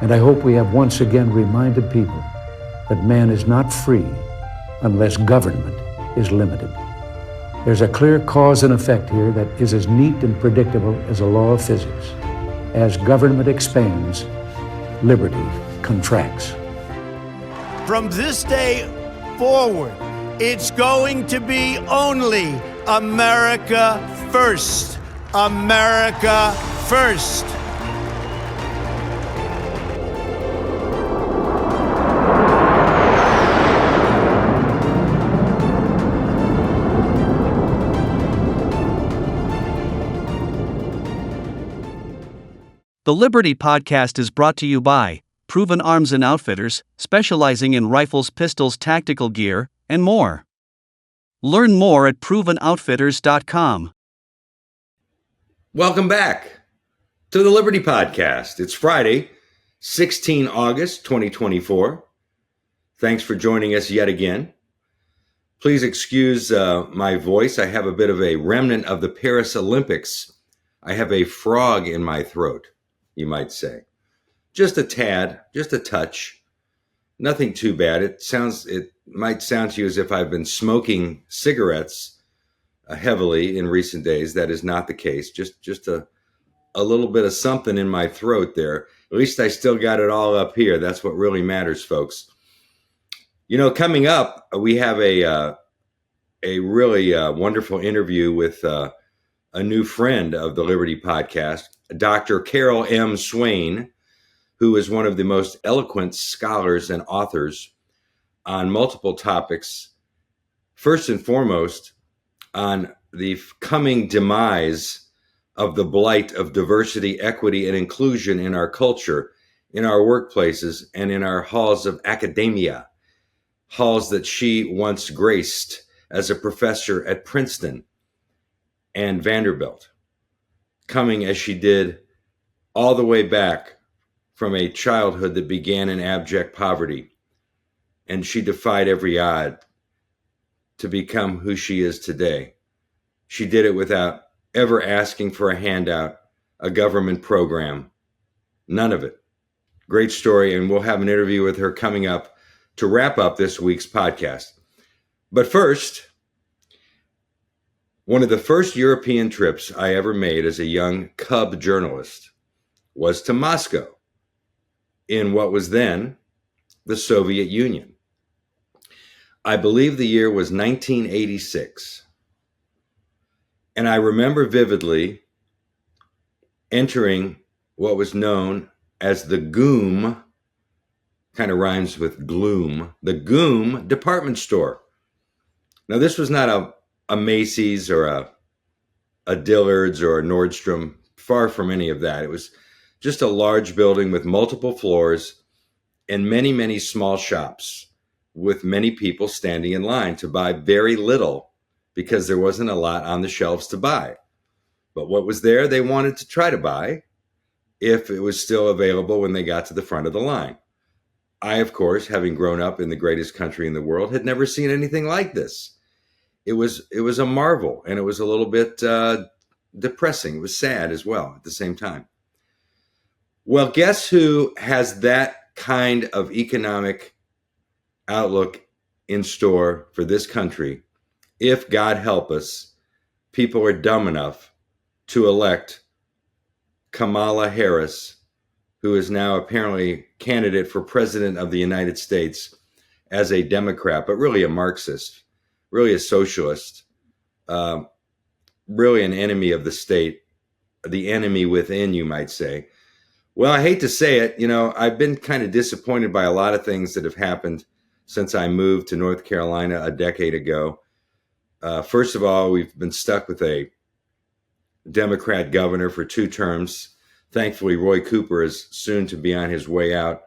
And I hope we have once again reminded people that man is not free unless government is limited. There's a clear cause and effect here that is as neat and predictable as a law of physics. As government expands, liberty contracts. From this day forward, it's going to be only America first. America first. The Liberty Podcast is brought to you by Proven Arms and Outfitters, specializing in rifles, pistols, tactical gear, and more. Learn more at ProvenOutfitters.com. Welcome back to the Liberty Podcast. It's Friday, 16 August 2024. Thanks for joining us yet again. Please excuse my voice. I have a bit of a remnant of the Paris Olympics. I have a frog in my throat, you might say. Just a tad, just a touch. Nothing too bad. It might sound to you as if I've been smoking cigarettes heavily in recent days. That is not the case. Just a little bit of something in my throat there. At least I still got it all up here. That's what really matters, folks. You know, coming up, we have a really wonderful interview with a new friend of the Liberty Podcast, Dr. Carol M. Swain, who is one of the most eloquent scholars and authors on multiple topics. First and foremost, on the coming demise of the blight of diversity, equity, and inclusion in our culture, in our workplaces, and in our halls of academia, halls that she once graced as a professor at Princeton and Vanderbilt, coming as she did all the way back from a childhood that began in abject poverty. And she defied every odd to become who she is today. She did it without ever asking for a handout, a government program, none of it. Great story, and we'll have an interview with her coming up to wrap up this week's podcast. But first, one of the first European trips I ever made as a young cub journalist was to Moscow, in what was then the Soviet Union. I believe the year was 1986. And I remember vividly entering what was known as the GUM, kind of rhymes with gloom, the GUM department store. Now, this was not a Macy's or a Dillard's or a Nordstrom, far from any of that. It was just a large building with multiple floors and many, many small shops with many people standing in line to buy very little because there wasn't a lot on the shelves to buy. But what was there, they wanted to try to buy if it was still available when they got to the front of the line. I, of course, having grown up in the greatest country in the world, had never seen anything like this. It was a marvel, and it was a little bit depressing. It was sad as well at the same time. Well, guess who has that kind of economic outlook in store for this country? If, God help us, people are dumb enough to elect Kamala Harris, who is now apparently candidate for president of the United States as a Democrat, but really a Marxist, really a socialist, really an enemy of the state, the enemy within, you might say. Well, I hate to say it, you know, I've been kind of disappointed by a lot of things that have happened since I moved to North Carolina a decade ago. First of all, we've been stuck with a Democrat governor for 2 terms. Thankfully, Roy Cooper is soon to be on his way out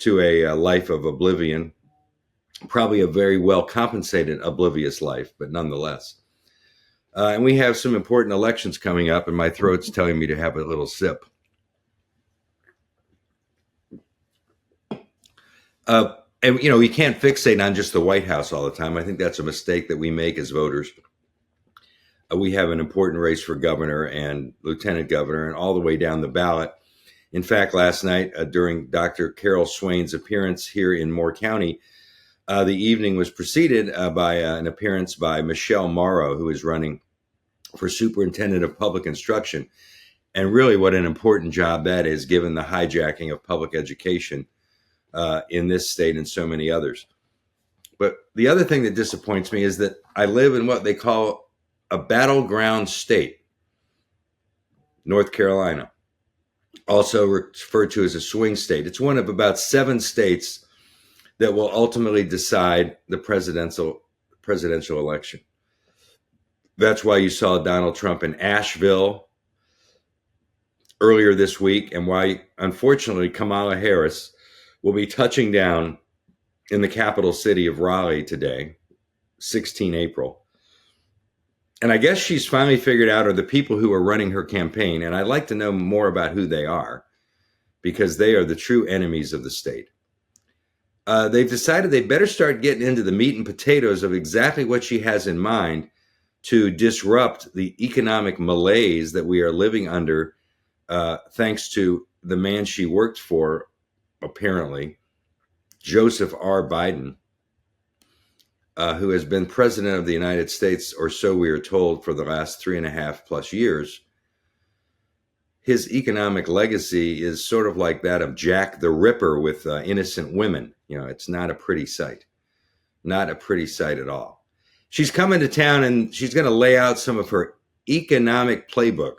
to a life of oblivion, probably a very well compensated oblivious life, but nonetheless. And we have some important elections coming up, and my throat's telling me to have a little sip. And, you know, you can't fixate on just the White House all the time. I think that's a mistake that we make as voters. We have an important race for governor and lieutenant governor and all the way down the ballot In fact, last night during Dr. Carol Swain's appearance here in Moore County, the evening was preceded by an appearance by Michelle Morrow, who is running for Superintendent of Public Instruction. And really what an important job that is, given the hijacking of public education in this state and so many others. But the other thing that disappoints me is that I live in what they call a battleground state, North Carolina, also referred to as a swing state. It's one of about 7 states that will ultimately decide the presidential election. That's why you saw Donald Trump in Asheville earlier this week, and why, unfortunately, Kamala Harris will be touching down in the capital city of Raleigh today, 16 April. And I guess she's finally figured out, or the people who are running her campaign, and I'd like to know more about who they are, because they are the true enemies of the state. They've decided they better start getting into the meat and potatoes of exactly what she has in mind to disrupt the economic malaise that we are living under, thanks to the man she worked for, apparently, Joseph R. Biden, who has been president of the United States, or so we are told, for the last 3.5+ years. His economic legacy is sort of like that of Jack the Ripper with innocent women. You know, it's not a pretty sight. Not a pretty sight at all. She's coming to town and she's going to lay out some of her economic playbook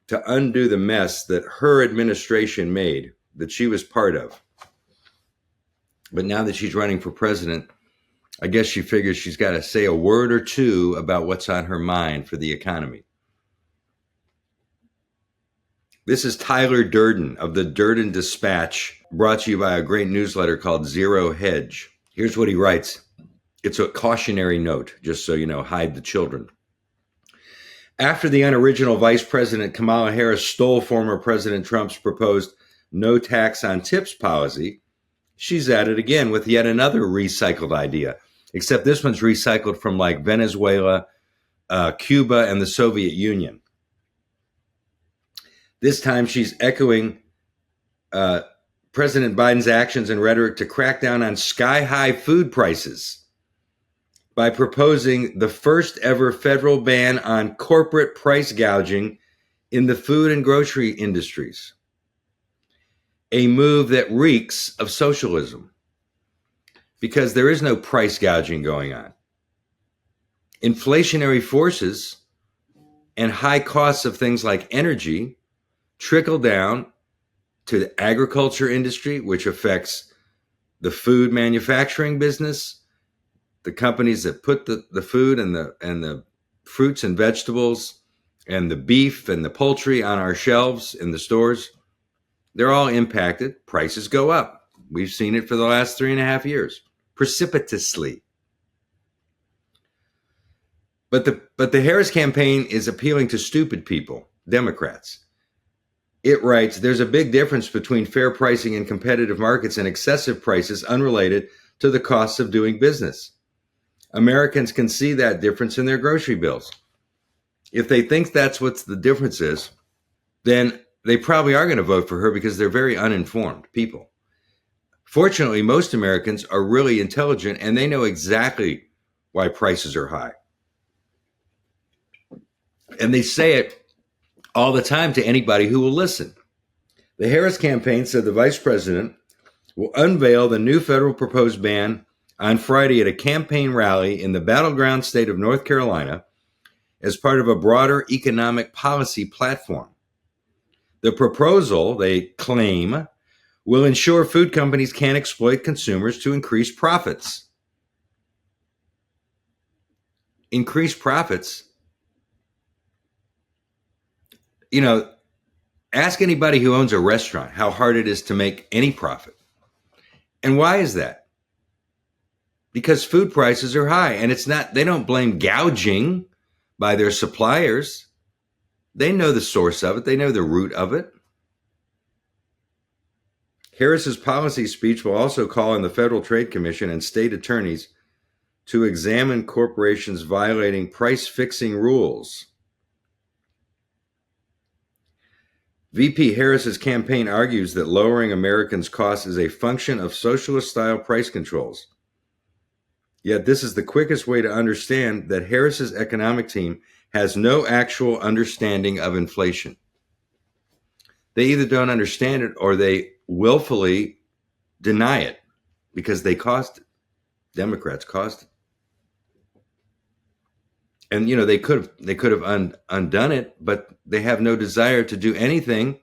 to undo the mess that her administration made, that she was part of. But now that she's running for president, I guess she figures she's got to say a word or two about what's on her mind for the economy. This is Tyler Durden of the Durden Dispatch, brought to you by a great newsletter called Zero Hedge. Here's what he writes. It's a cautionary note, just so you know, hide the children. After the unoriginal Vice President Kamala Harris stole former President Trump's proposed no tax on tips policy, she's at it again with yet another recycled idea, except this one's recycled from like Venezuela, Cuba, and the Soviet Union. This time she's echoing President Biden's actions and rhetoric to crack down on sky-high food prices by proposing the first ever federal ban on corporate price gouging in the food and grocery industries. A move that reeks of socialism, because there is no price gouging going on. Inflationary forces and high costs of things like energy trickle down to the agriculture industry, which affects the food manufacturing business, the companies that put the food and the fruits and vegetables and the beef and the poultry on our shelves in the stores. They're all impacted. Prices go up. We've seen it for the last 3.5 years, precipitously. But the Harris campaign is appealing to stupid people, Democrats. It writes, there's a big difference between fair pricing in competitive markets and excessive prices unrelated to the costs of doing business. Americans can see that difference in their grocery bills. If they think that's what the difference is, then they probably are going to vote for her because they're very uninformed people. Fortunately, most Americans are really intelligent and they know exactly why prices are high. And they say it all the time to anybody who will listen. The Harris campaign said the vice president will unveil the new federal proposed ban on Friday at a campaign rally in the battleground state of North Carolina as part of a broader economic policy platform. The proposal, they claim, will ensure food companies can't exploit consumers to increase profits. Increase profits? You know, ask anybody who owns a restaurant how hard it is to make any profit. And why is that? Because food prices are high, and they don't blame gouging by their suppliers. They know the source of it. They know the root of it. Harris's policy speech will also call on the Federal Trade Commission and state attorneys to examine corporations violating price-fixing rules. VP Harris's campaign argues that lowering Americans' costs is a function of socialist-style price controls. Yet this is the quickest way to understand that Harris's economic team has no actual understanding of inflation. They either don't understand it or they willfully deny it because they caused it. Democrats caused it. And they could have undone it, but they have no desire to do anything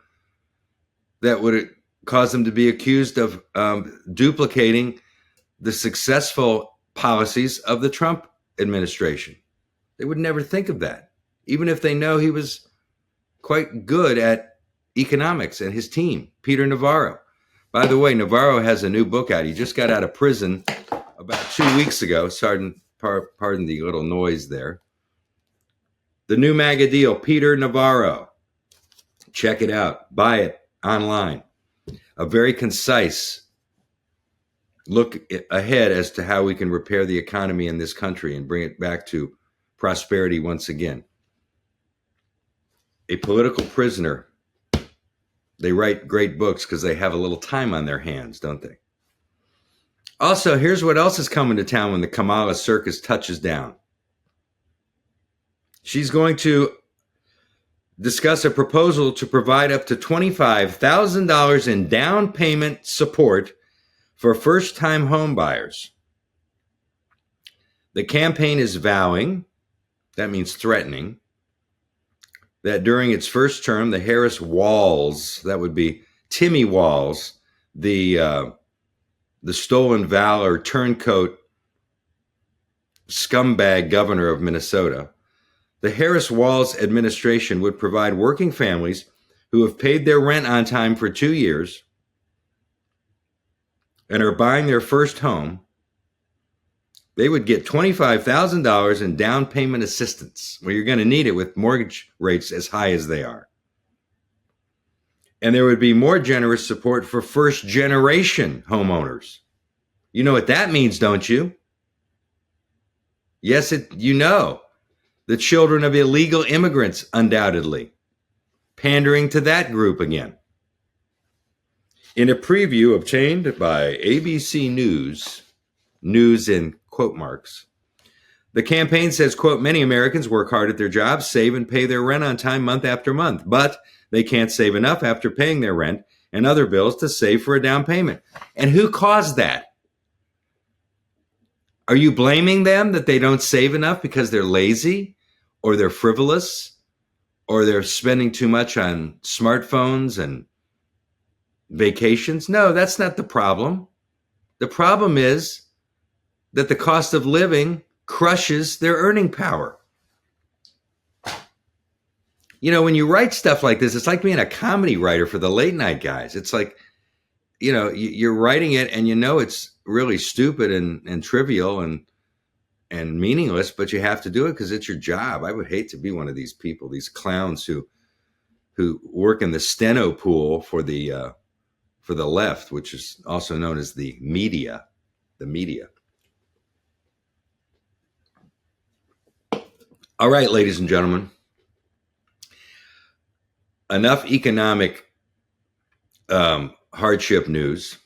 that would cause them to be accused of duplicating the successful policies of the Trump administration. They would never think of that, even if they know he was quite good at economics and his team, Peter Navarro. By the way, Navarro has a new book out. He just got out of prison about 2 weeks ago. Pardon the little noise there. The new MAGA deal, Peter Navarro. Check it out. Buy it online. A very concise look ahead as to how we can repair the economy in this country and bring it back to prosperity once again. A political prisoner. They write great books because they have a little time on their hands, don't they? Also, here's what else is coming to town when the Kamala circus touches down. She's going to discuss a proposal to provide up to $25,000 in down payment support for first-time home buyers. The campaign is vowing, that means threatening, that during its first term, the Harris Walls, that would be Timmy Walls, the stolen valor turncoat scumbag governor of Minnesota, the Harris Walls administration would provide working families who have paid their rent on time for 2 years and are buying their first home, they would get $25,000 in down payment assistance. Well, you're going to need it with mortgage rates as high as they are. And there would be more generous support for first-generation homeowners. You know what that means, don't you? Yes, you know. The children of illegal immigrants, undoubtedly. Pandering to that group again. In a preview obtained by ABC News in quote marks, the campaign says, quote, many Americans work hard at their jobs, save and pay their rent on time month after month, but they can't save enough after paying their rent and other bills to save for a down payment. And who caused that? Are you blaming them that they don't save enough because they're lazy or they're frivolous or they're spending too much on smartphones and vacations? No, that's not the problem. The problem is that the cost of living crushes their earning power. You know, when you write stuff like this, it's like being a comedy writer for the late night guys. It's like, you're writing it and it's really stupid and trivial and meaningless, but you have to do it because it's your job. I would hate to be one of these people, these clowns who work in the steno pool for the left, which is also known as the media. All right, ladies and gentlemen, enough economic hardship news.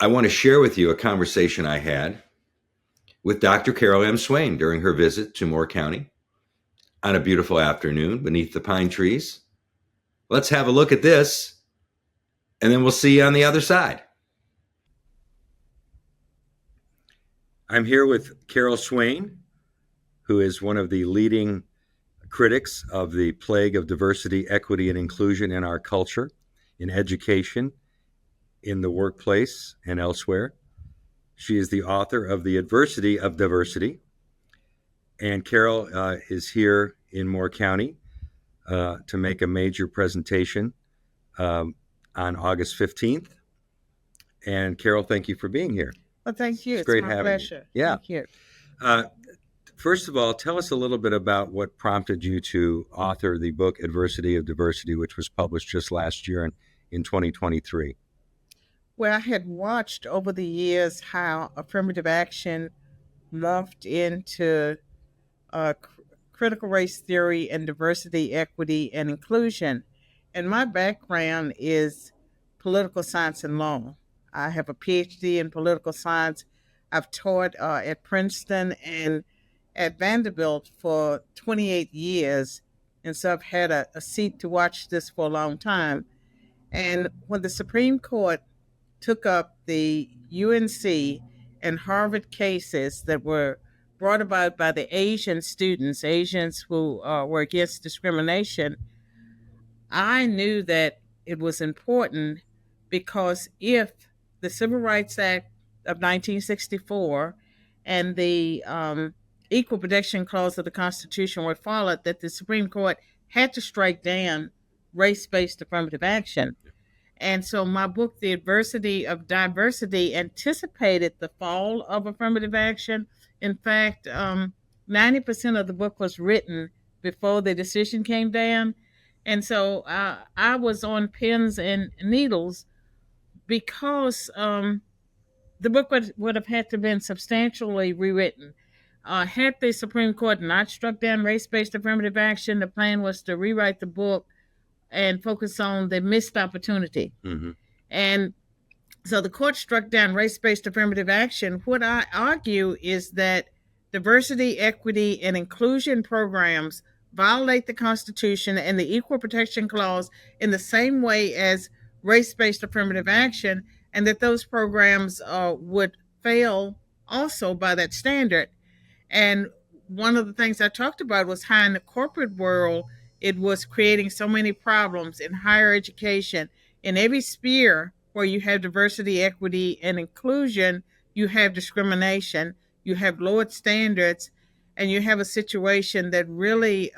I want to share with you a conversation I had with Dr. Carol M. Swain during her visit to Moore County on a beautiful afternoon beneath the pine trees. Let's have a look at this, and then we'll see you on the other side. I'm here with Carol Swain, who is one of the leading critics of the plague of diversity, equity, and inclusion in our culture, in education, in the workplace, and elsewhere. She is the author of The Adversity of Diversity. And Carol is here in Moore County to make a major presentation on August 15th. And Carol, thank you for being here. Well, thank you. It's great my having pleasure. you. Yeah. Thank you. First of all, tell us a little bit about what prompted you to author the book Adversity of Diversity, which was published just last year in 2023. Well, I had watched over the years how affirmative action morphed into critical race theory and diversity, equity, and inclusion. And my background is political science and law. I have a PhD in political science. I've taught at Princeton and at Vanderbilt for 28 years. And so I've had a seat to watch this for a long time. And when the Supreme Court took up the UNC and Harvard cases that were brought about by the Asian students, Asians who were against discrimination, I knew that it was important because if the Civil Rights Act of 1964 and the Equal Protection Clause of the Constitution were followed, that the Supreme Court had to strike down race based affirmative action. And so my book, The Adversity of Diversity, anticipated the fall of affirmative action. In fact, 90% of the book was written before the decision came down. And so I was on pins and needles because the book would have had to have been substantially rewritten. Had the Supreme Court not struck down race based affirmative action, the plan was to rewrite the book and focus on the missed opportunity. Mm-hmm. And so the court struck down race based affirmative action. What I argue is that diversity, equity, and inclusion programs violate the Constitution and the Equal Protection Clause in the same way as race based affirmative action, and that those programs would fail also by that standard. And one of the things I talked about was how in the corporate world, it was creating so many problems in higher education. In every sphere where you have diversity, equity, and inclusion, you have discrimination, you have lowered standards, and you have a situation that really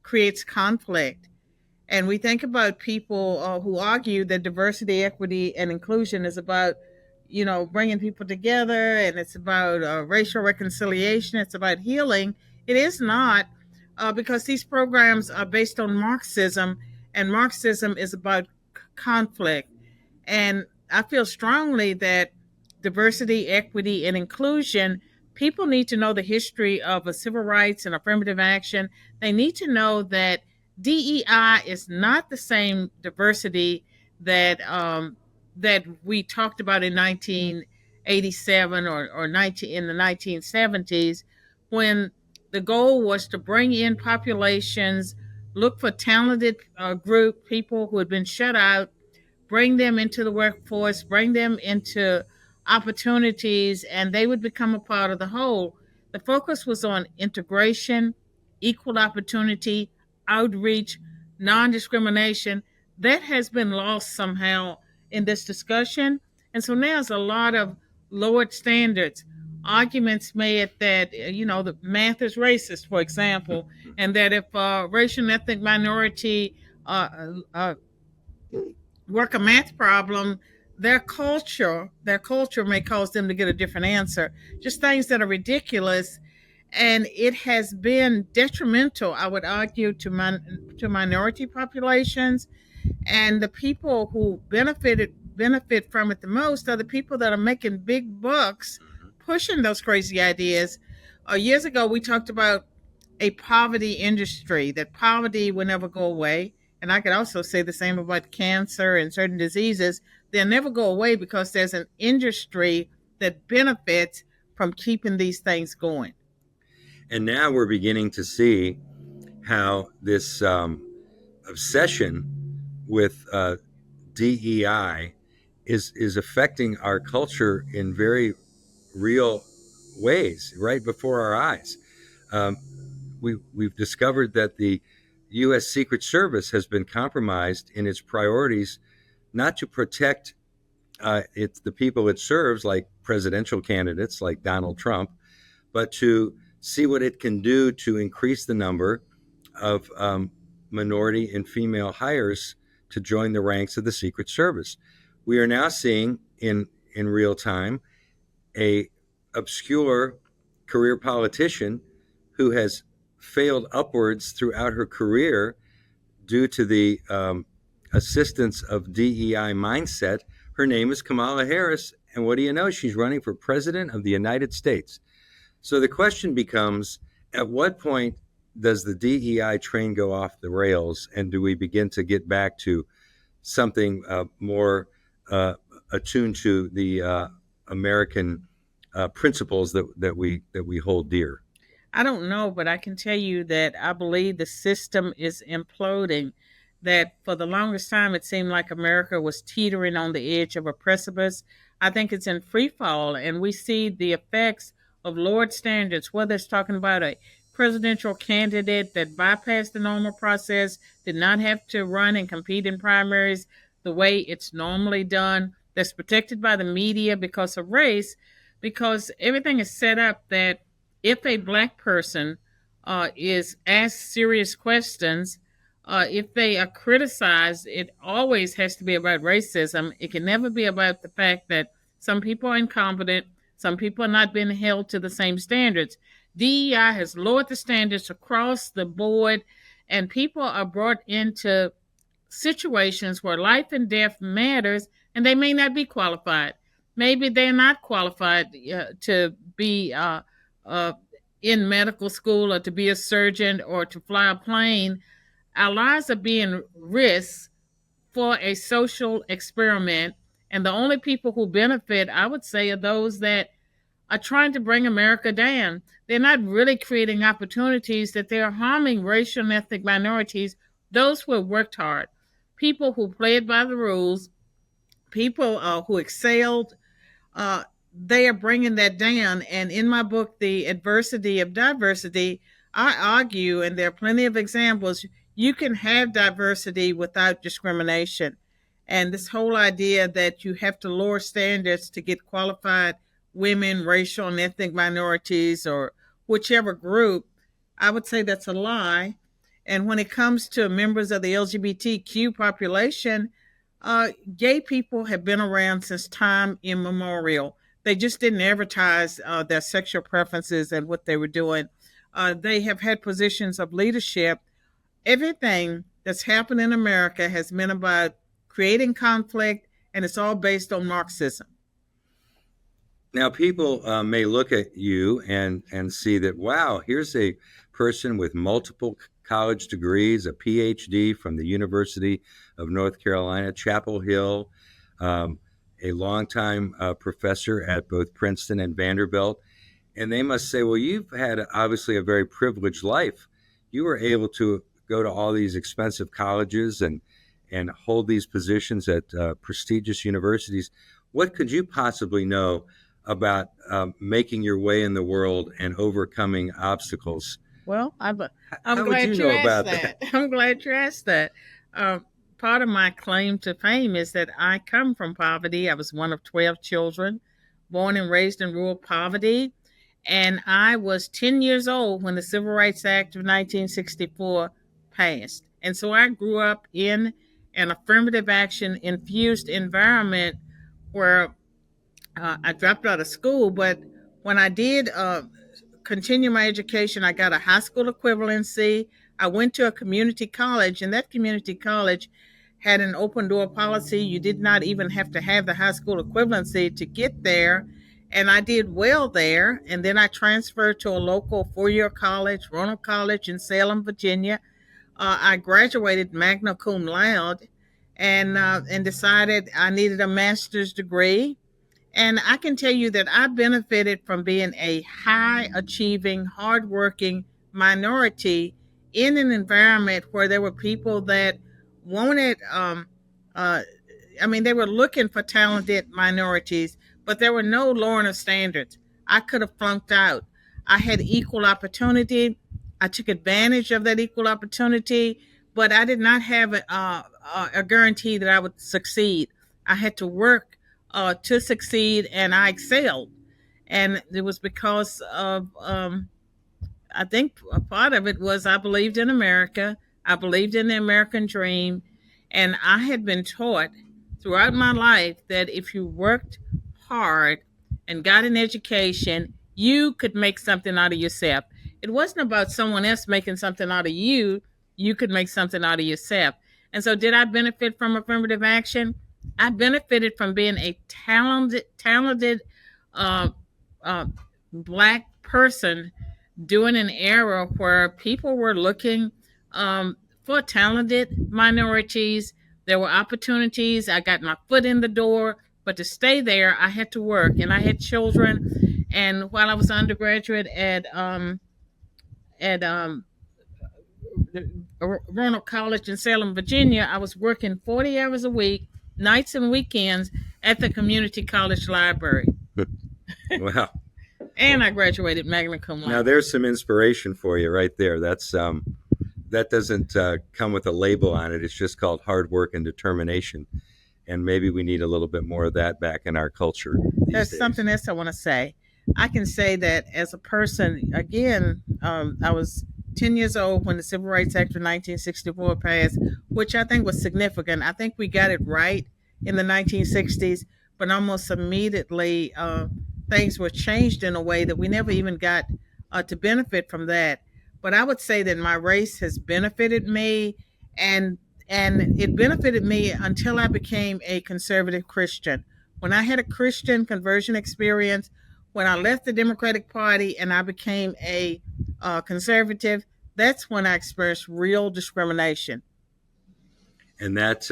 creates conflict. And we think about people who argue that diversity, equity, and inclusion is about, bringing people together, and it's about racial reconciliation, it's about healing. It is not, because these programs are based on Marxism, and Marxism is about conflict. And I feel strongly that diversity, equity, and inclusion, people need to know the history of civil rights and affirmative action. They need to know that DEI is not the same diversity that that we talked about in 1987 or 19 in the 1970s, when the goal was to bring in populations, look for talented group people who had been shut out, bring them into the workforce, bring them into opportunities, and they would become a part of the whole. The focus was on integration, equal opportunity, outreach, non-discrimination. That has been lost somehow in this discussion. And so now there's a lot of lowered standards, arguments made that, the math is racist, for example, and that if racial and ethnic minority work a math problem, their culture may cause them to get a different answer. Just things that are ridiculous. And it has been detrimental, I would argue, to minority populations. And the people who benefit from it the most are the people that are making big bucks pushing those crazy ideas. Years ago, we talked about a poverty industry, that poverty will never go away. And I could also say the same about cancer and certain diseases. They'll never go away because there's an industry that benefits from keeping these things going. And now we're beginning to see how this obsession with DEI is affecting our culture in very real ways right before our eyes. We've discovered that the U.S. Secret Service has been compromised in its priorities, not to protect the people it serves, like presidential candidates like Donald Trump, but to see what it can do to increase the number of minority and female hires to join the ranks of the Secret Service. We are now seeing in real time a obscure career politician who has failed upwards throughout her career due to the assistance of DEI mindset. Her name is Kamala Harris, and what do you know? She's running for president of the United States. So the question becomes, at what point does the DEI train go off the rails, and do we begin to get back to something more attuned to the American principles that we hold dear? I don't know, but I can tell you that I believe the system is imploding. That for the longest time, it seemed like America was teetering on the edge of a precipice. I think it's in free fall, and we see the effects of lowered standards, whether it's talking about a presidential candidate that bypassed the normal process, did not have to run and compete in primaries the way it's normally done, that's protected by the media because of race, because everything is set up that if a black person is asked serious questions, if they are criticized, it always has to be about racism. It can never be about the fact that some people are incompetent, some people are not being held to the same standards. DEI has lowered the standards across the board, and people are brought into situations where life and death matters, and they may not be qualified. Maybe they're not qualified to be uh, in medical school or to be a surgeon or to fly a plane. Our lives are being risked for a social experiment. And the only people who benefit, I would say, are those that are trying to bring America down. They're not really creating opportunities, that they're harming racial and ethnic minorities, those who have worked hard, people who played by the rules, people who excelled. Uh, they are bringing that down. And in my book, The Adversity of Diversity, I argue, and there are plenty of examples, you can have diversity without discrimination. And this whole idea that you have to lower standards to get qualified women, racial and ethnic minorities, or whichever group, I would say that's a lie. And when it comes to members of the LGBTQ population, gay people have been around since time immemorial. They just didn't advertise their sexual preferences and what they were doing. They have had positions of leadership. Everything that's happened in America has been about creating conflict, and it's all based on Marxism. Now, people may look at you and see that, wow, here's a person with multiple college degrees, a PhD from the University of North Carolina, Chapel Hill, a longtime professor at both Princeton and Vanderbilt. And they must say, well, you've had obviously a very privileged life. You were able to go to all these expensive colleges and hold these positions at prestigious universities. What could you possibly know about making your way in the world and overcoming obstacles? Well, I'm How would glad you you know asked about that. that? I'm glad you asked that. Part of my claim to fame is that I come from poverty. I was one of 12 children, born and raised in rural poverty. And I was 10 years old when the Civil Rights Act of 1964 passed. And so I grew up in an affirmative action infused environment where I dropped out of school. But when I did continue my education, I got a high school equivalency. I went to a community college, and that community college had an open door policy. You did not even have to have the high school equivalency to get there. And I did well there. And then I transferred to a local 4-year college, Ronald College in Salem, Virginia. I graduated magna cum laude, and decided I needed a master's degree. And I can tell you that I benefited from being a high achieving, hardworking minority in an environment where there were people that wanted, uh, they were looking for talented minorities, but there were no lowering of standards. I could have flunked out. I had equal opportunity. I took advantage of that equal opportunity, but I did not have a guarantee that I would succeed. I had to work to succeed, and I excelled. And it was because of, I think a part of it was I believed in America. I believed in the American dream. And I had been taught throughout my life that if you worked hard and got an education, you could make something out of yourself. It wasn't about someone else making something out of you. You could make something out of yourself. And so, did I benefit from affirmative action? I benefited from being a talented uh, Black person during an era where people were looking for talented minorities. There were opportunities. I got my foot in the door, but to stay there, I had to work, and I had children. And while I was undergraduate at Roanoke College in Salem, Virginia, I was working 40 hours a week, nights and weekends, at the community college library. Wow. And I graduated magna cum laude. Now there's some inspiration for you right there. That's that doesn't come with a label on it. It's just called hard work and determination. And maybe we need a little bit more of that back in our culture these There's days. something else I want to say. I can say that as a person, again, I was 10 years old when the Civil Rights Act of 1964 passed, which I think was significant. I think we got it right in the 1960s, but almost immediately things were changed in a way that we never even got to benefit from that. But I would say that my race has benefited me, and it benefited me until I became a conservative Christian. When I had a Christian conversion experience, when I left the Democratic Party and I became a conservative, that's when I experienced real discrimination. And that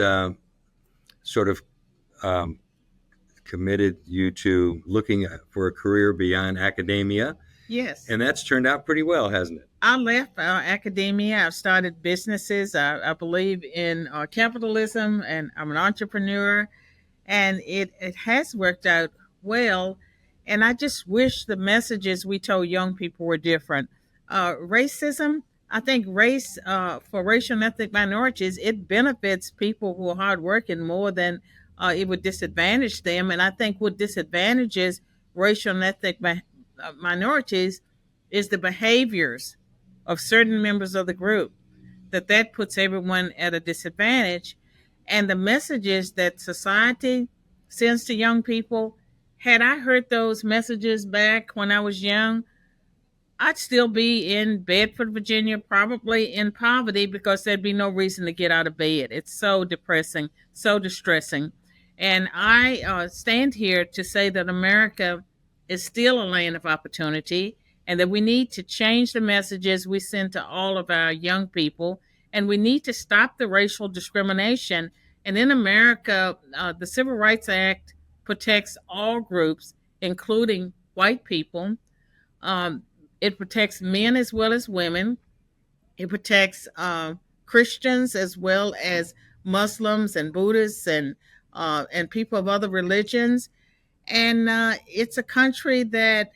sort of committed you to looking for a career beyond academia. Yes. And that's turned out pretty well, hasn't it? I left academia. I've started businesses. I believe in capitalism, and I'm an entrepreneur, and it has worked out well. And I just wish the messages we told young people were different. Racism, I think race for racial and ethnic minorities, it benefits people who are hardworking more than it would disadvantage them. And I think what disadvantages racial and ethnic minorities is the behaviors of certain members of the group, that puts everyone at a disadvantage. And the messages that society sends to young people, had I heard those messages back when I was young, I'd still be in Bedford, Virginia, probably in poverty, because there'd be no reason to get out of bed. It's so depressing, so distressing. And I stand here to say that America is still a land of opportunity, and that we need to change the messages we send to all of our young people, and we need to stop the racial discrimination. And in America, the Civil Rights Act protects all groups, including white people. Um, it protects men as well as women. It protects Christians as well as Muslims and Buddhists and people of other religions. And it's a country that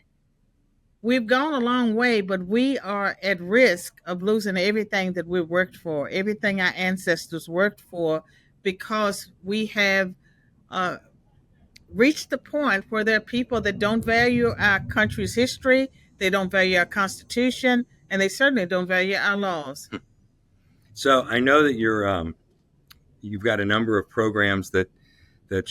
we've gone a long way, but we are at risk of losing everything that we've worked for, everything our ancestors worked for, because we have reached the point where there are people that don't value our country's history, they don't value our Constitution, and they certainly don't value our laws. So I know that you've got a number of programs that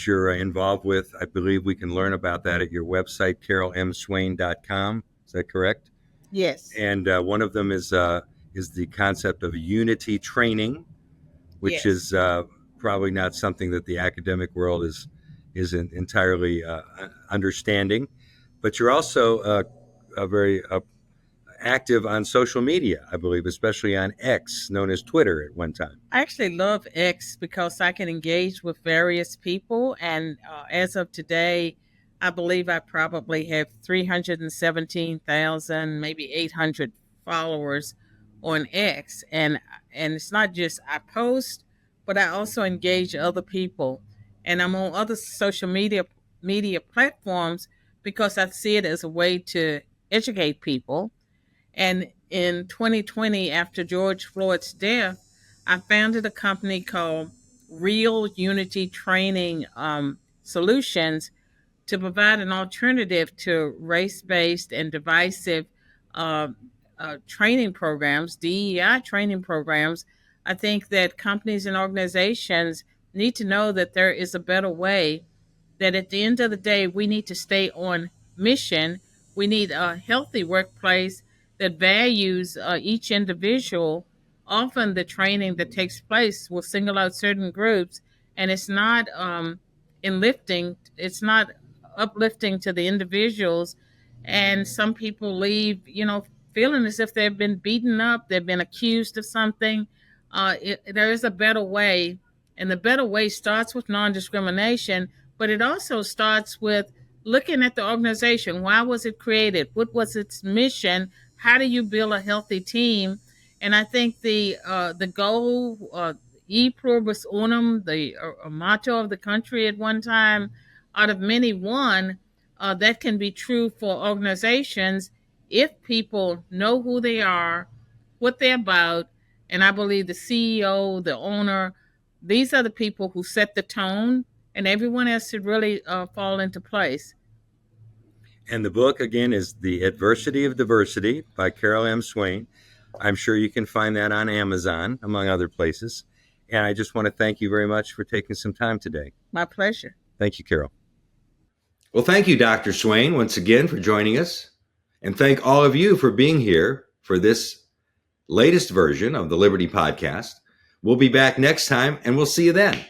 you're involved with. I believe we can learn about that at your website, carolmswain.com. Is that correct? Yes. And one of them is the concept of unity training, which Yes. is probably not something that the academic world is entirely understanding. But you're also very active on social media, I believe, especially on X, known as Twitter at one time. I actually love X because I can engage with various people. And as of today, I believe I probably have 317,000, maybe 800 followers on X. And it's not just I post, but I also engage other people. And I'm on other social media platforms because I see it as a way to educate people. And in 2020, after George Floyd's death, I founded a company called Real Unity Training Solutions to provide an alternative to race based and divisive uh, training programs, DEI training programs. I think that companies and organizations need to know that there is a better way, that at the end of the day, we need to stay on mission. We need a healthy workplace that values each individual. Often, the training that takes place will single out certain groups, and it's not it's not uplifting to the individuals. And some people leave, feeling as if they've been beaten up, they've been accused of something. There is a better way, and the better way starts with non-discrimination, but it also starts with looking at the organization. Why was it created? What was its mission? How do you build a healthy team? And I think the goal, e pluribus unum, the motto of the country at one time, out of many one, that can be true for organizations if people know who they are, what they're about. And I believe the CEO, the owner, these are the people who set the tone, and everyone else should really fall into place. And the book, again, is The Adversity of Diversity by Carol M. Swain. I'm sure you can find that on Amazon, among other places. And I just want to thank you very much for taking some time today. My pleasure. Thank you, Carol. Well, thank you, Dr. Swain, once again for joining us. And thank all of you for being here for this latest version of the Liberty Podcast. We'll be back next time, and we'll see you then.